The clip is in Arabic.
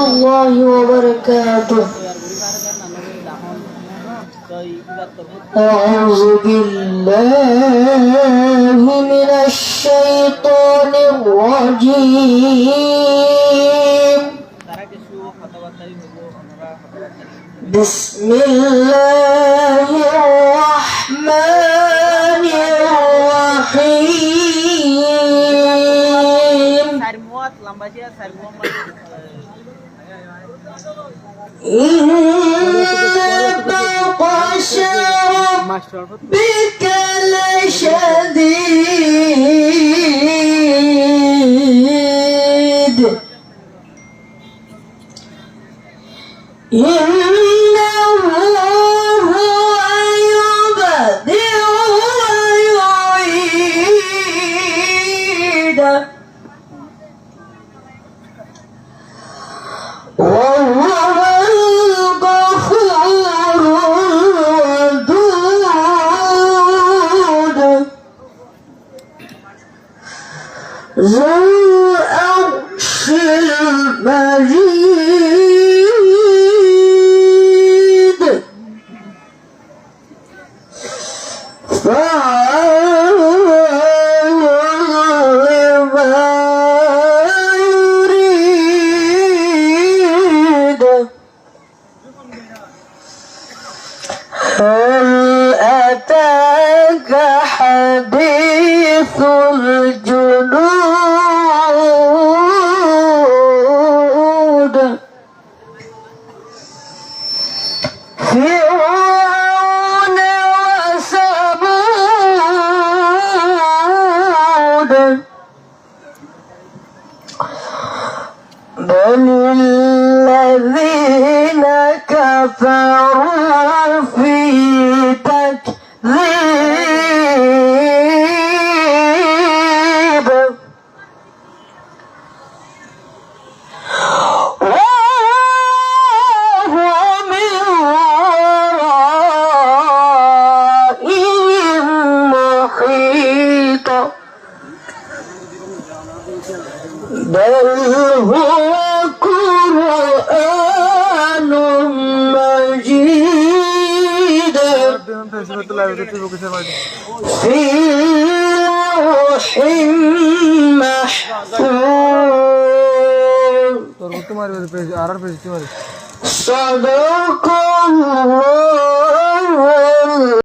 الله وبركاته. أعوذ بالله من الشيطان الرجيم. بسم الله الرحمن الرحيم. إن بطش ربك لشديد إنه هو يبدئ ويعيد وهو الغفور الودود ذو العرش المجيد فعال لما يريد. هل أتاك حديث الجنود فرعون وثمود بل الذين كفروا في تكذيب وهو من ورائهم محيط بل هو قرآن مجيد في لوح محفوظ. صدق الله.